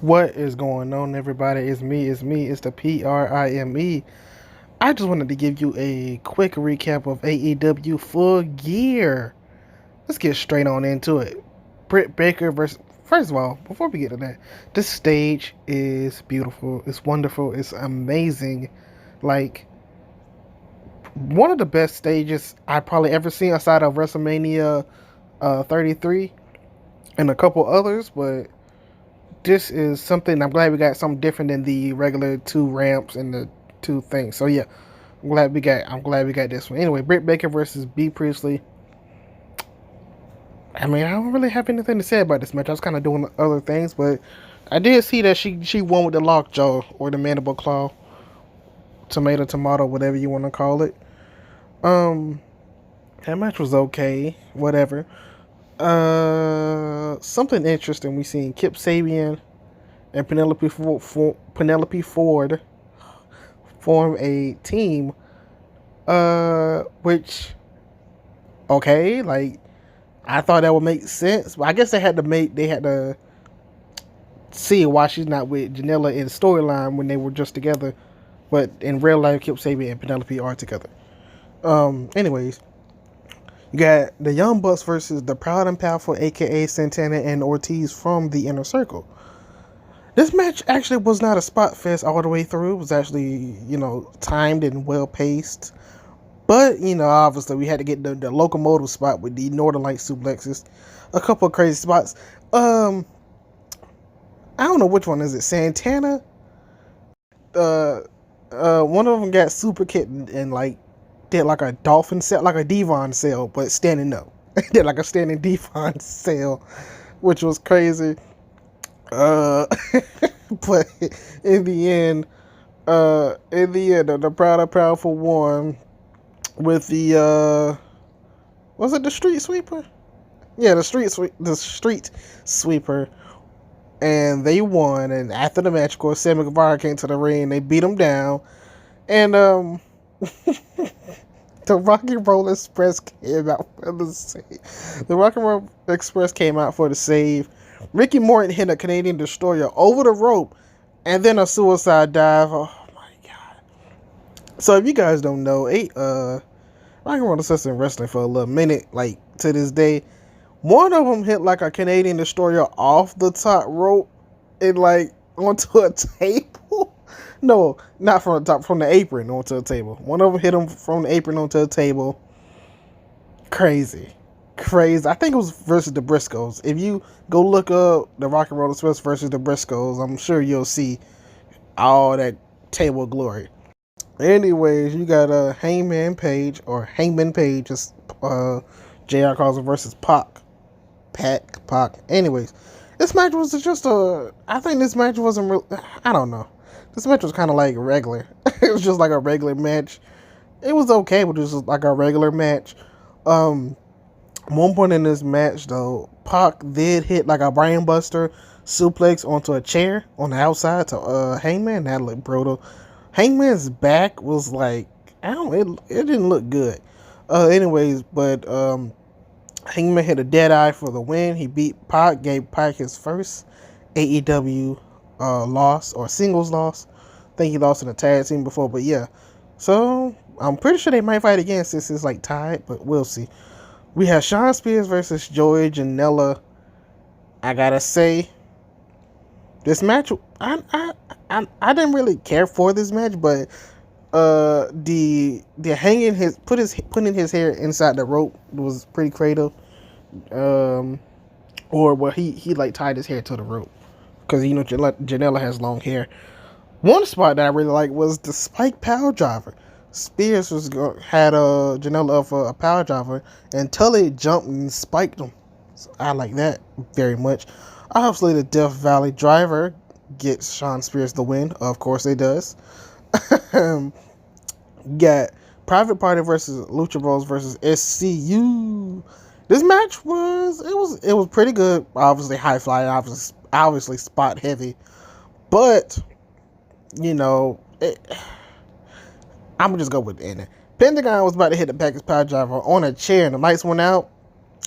What is going on, everybody? It's the PRIME. I just wanted to give you a quick recap of AEW Full Gear. Let's get straight on into it. Britt Baker versus. First of all, before we get to that, this stage is beautiful. It's wonderful. It's amazing. Like, one of the best stages I probably ever seen outside of WrestleMania 33 and a couple others, but this is something I'm glad we got something different than the regular two ramps and the two things. So yeah, I'm glad we got this one. Anyway, Britt Baker versus B Priestley. I mean, I don't really have anything to say about this match. I was kind of doing other things, but I did see that she won with the lockjaw or the mandible claw, tomato, whatever you want to call it. Um, that match was okay, whatever. Something interesting we seen Kip Sabian and Penelope Ford form a team, which okay, like I thought that would make sense, but I guess they had to see why she's not with Janela in the storyline when they were just together, but in real life, Kip Sabian and Penelope are together. Anyways, you got the Young Bucks versus the Proud and Powerful, aka Santana and Ortiz from the Inner Circle. This match actually was not a spot fest all the way through. It was actually, timed and well paced. But, obviously we had to get the locomotive spot with the Northern Light suplexes. A couple of crazy spots. I don't know which one is it. Santana? Uh, one of them got super kicked and like did like a dolphin sail, like a Devon sail, but standing up. Did like a standing Devon sail, which was crazy. Uh, but in the end, the Proud and Powerful won with the was it the Street Sweeper? Yeah, the Street Sweeper, and they won. And after the match, of course, Sammy Guevara came to the ring. They beat him down, and the Rock and Roll Express came out for the save. The Rock and Roll Express came out for the save. Ricky Morton hit a Canadian Destroyer over the rope, and then a suicide dive. Oh my god! So if you guys don't know, Rock and Roll Express been wrestling for a little minute, like to this day. One of them hit like a Canadian Destroyer off the top rope and like onto a table. No, not from the top, from the apron onto a table. One of them hit him from the apron onto a table. Crazy. Crazy. I think it was versus the Briscoes. If you go look up the Rock and Roll Express versus the Briscoes, I'm sure you'll see all that table glory. Anyways, you got Hangman Page, just JR calls it versus Pac. Anyways, this match was just I think this match wasn't real. I don't know. This match was kind of like regular. It was just like a regular match. It was okay, but it was just like a regular match. One point in this match though, Pac did hit like a brain buster suplex onto a chair on the outside to Hangman. That looked brutal. Hangman's back was like, I don't. It didn't look good. Anyways, but Hangman hit a dead eye for the win. He beat Pac, gave Pac his first AEW loss or singles loss. I think he lost in a tag team before, but yeah. So I'm pretty sure they might fight again since it's like tied, but we'll see. We have Shawn Spears versus Joey Janela. I gotta say, this match, I didn't really care for this match, but the hanging putting his hair inside the rope was pretty creative. Or what he like tied his hair to the rope because Janela has long hair. One spot that I really liked was the spike power driver. Spears had Janela up for a power driver and Tully jumped and spiked him. So I like that very much. Obviously, the Death Valley driver gets Shawn Spears the win. Of course, it does. Got Private Party versus Lucha Bros versus SCU. This match was pretty good. Obviously high flying, obviously spot heavy, but I'm gonna just go with the ending. Pentagon was about to hit the package power driver on a chair, and the lights went out.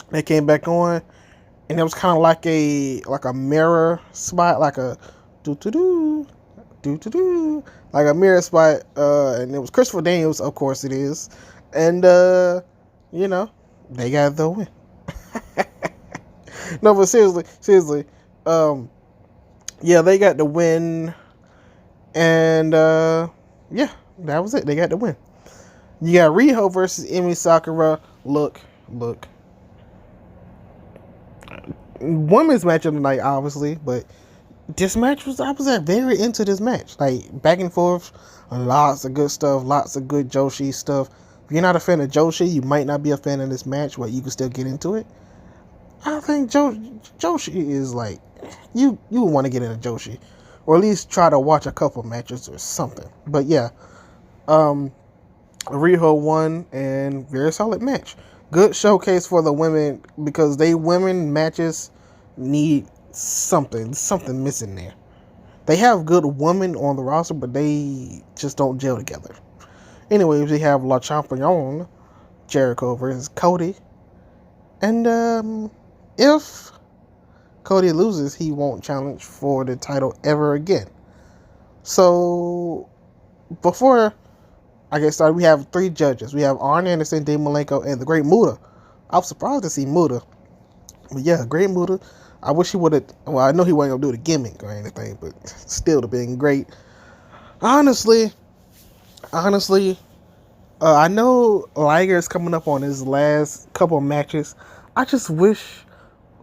They came back on, and it was kind of like a mirror spot, like a do do do do do do, like a mirror spot. And it was Christopher Daniels, of course it is, and you know, they got the win. No, but seriously, um, yeah, they got the win, and yeah, that was it. They got the win. You got Riho versus Emi Sakura. Look, women's match of the night, obviously, but this match was I was very into this match. Like back and forth, lots of good stuff, lots of good Joshi stuff. If you're not a fan of Joshi, you might not be a fan of this match, but you can still get into it. I think Joshi is like you would want to get into Joshi, or at least try to watch a couple matches or something. But yeah, Riho won and very solid match. Good showcase for the women because women matches need something missing there. They have good women on the roster, but they just don't gel together. Anyways, we have La Champion, Jericho versus Cody. And if Cody loses, he won't challenge for the title ever again. So, before I get started, we have 3 judges. We have Arn Anderson, Dave Malenko, and the Great Muta. I was surprised to see Muta. But yeah, Great Muta. I wish he would have. Well, I know he wasn't going to do the gimmick or anything, but still, to being great. Honestly, I know Liger is coming up on his last couple of matches. I just wish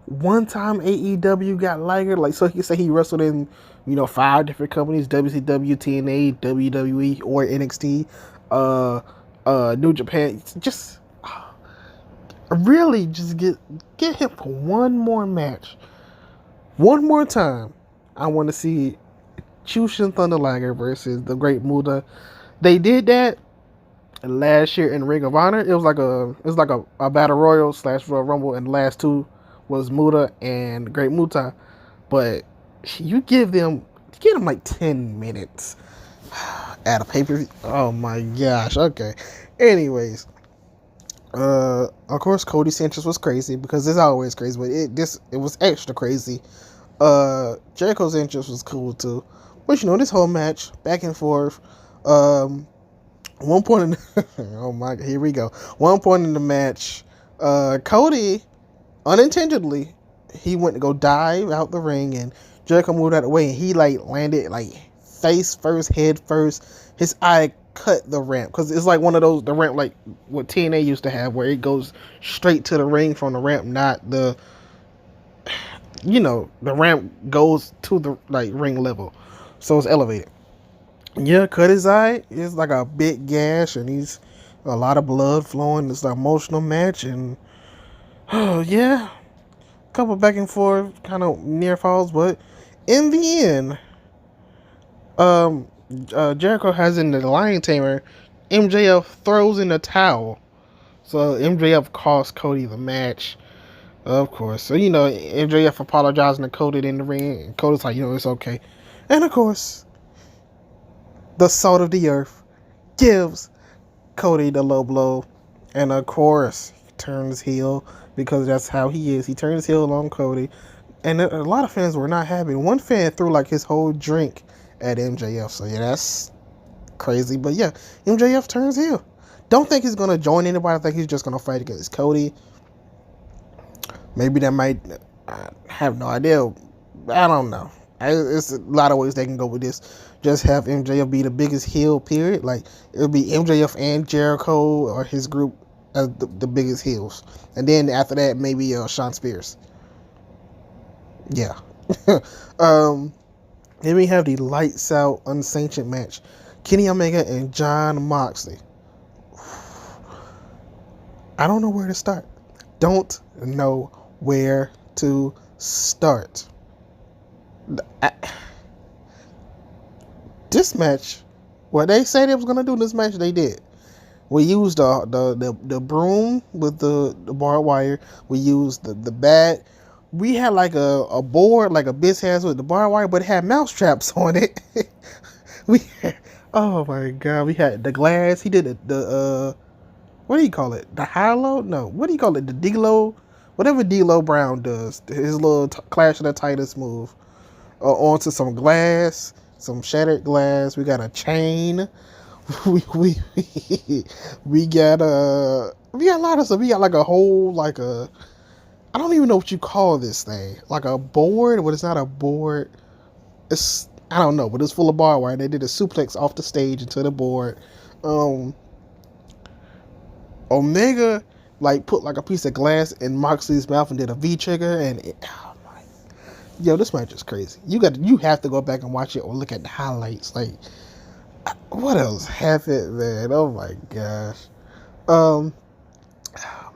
one time AEW got Liger, like so he could say he wrestled in, 5 different companies: WCW, TNA, WWE, or NXT, New Japan. Just really just get him for one more match, one more time. I want to see Jushin Thunder Liger versus the Great Muta. They did that last year in Ring of Honor. It was like a battle royal / Royal Rumble, and the last 2 was Muta and Great Muta. But you give them like 10 minutes at a pay-per-view. Oh my gosh. Okay. Anyways, of course Cody's entrance was crazy because it's always crazy, but it was extra crazy. Jericho's entrance was cool too. But this whole match back and forth. One point in oh my, here we go. One point in the match, Cody unintentionally he went to go dive out the ring, and Jericho moved out of the way, and he landed face first, head first. His eye cut the ramp because it's like one of those the ramp like what TNA used to have, where it goes straight to the ring from the ramp, not the the ramp goes to the ring level, so it's elevated. Yeah, cut his eye. It's like a big gash, and he's a lot of blood flowing. It's an emotional match, and oh yeah, a couple back and forth, kind of near falls, but in the end, Jericho has in the Lion Tamer. MJF throws in the towel, so MJF cost Cody the match, of course. So MJF apologizing to Cody in the ring, and Cody's like, it's okay, and of course, the salt of the earth gives Cody the low blow, and of course he turns heel because that's how he is. He turns heel on Cody, and a lot of fans were not happy. One fan threw his whole drink at MJF, so yeah, that's crazy. But yeah, MJF turns heel. Don't think he's gonna join anybody. I think he's just gonna fight against Cody. Maybe that might. I have no idea. I don't know. It's a lot of ways they can go with this. Just have MJF be the biggest heel, period. It'll be MJF and Jericho or his group as the biggest heels. And then after that, maybe Shawn Spears. Yeah. Then we have the lights out unsanctioned match. Kenny Omega and Jon Moxley. I don't know where to start. Don't know where to start. This match, what they said they was gonna do in this match, they did. We used the broom with the barbed wire. We used the bat. We had a board, like a Biz has with the barbed wire, but it had mouse traps on it. Oh my god, we had the glass. He did the what do you call it? The high-low? No, what do you call it? The D-low? Whatever D-low Brown does, his little Clash of the Titans move. onto some glass, some shattered glass. We got a chain. We we got a lot of stuff. We got like a whole like a I don't even know what you call this thing. Like a board, but it's not a board. It's I don't know, but it's full of barbed wire. They did a suplex off the stage into the board. Um, Omega like put like a piece of glass in Moxley's mouth and did a V trigger, and oh my, yo, this match is crazy. You have to go back and watch it or look at the highlights. Like, what else happened, man? Oh my gosh. Um, oh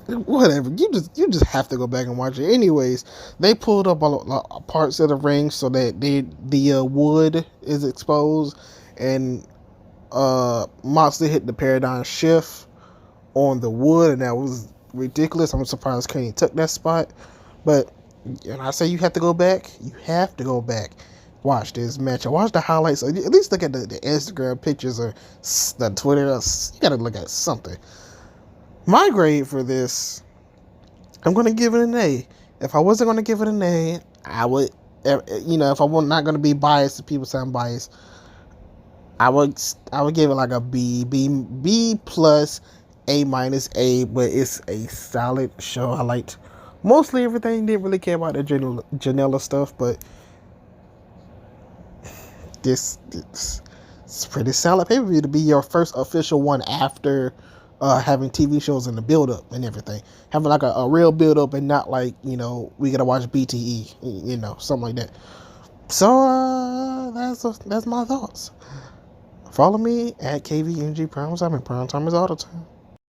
man, whatever. You just have to go back and watch it. Anyways, they pulled up all parts of the ring so that the wood is exposed, and Moxley hit the paradigm shift on the wood, and that was ridiculous. I'm surprised Kenny took that spot, but and I say you have to go back. You have to go back. Watch this match. I watch the highlights. At least look at the Instagram pictures or the Twitter. You gotta look at something. My grade for this, I'm gonna give it an A. If I wasn't gonna give it an A, I would, if I was not gonna be biased, if people say I'm biased, I would give it like a B plus, A minus A, but it's a solid show. I liked mostly everything. Didn't really care about the Janela stuff, but this it's pretty solid pay-per-view to be your first official one after having TV shows in the build-up and everything. Having like a real build-up and not like, we gotta watch BTE, something like that. So that's my thoughts. Follow me at KVNG Prime Time, and Prime Time is all the time.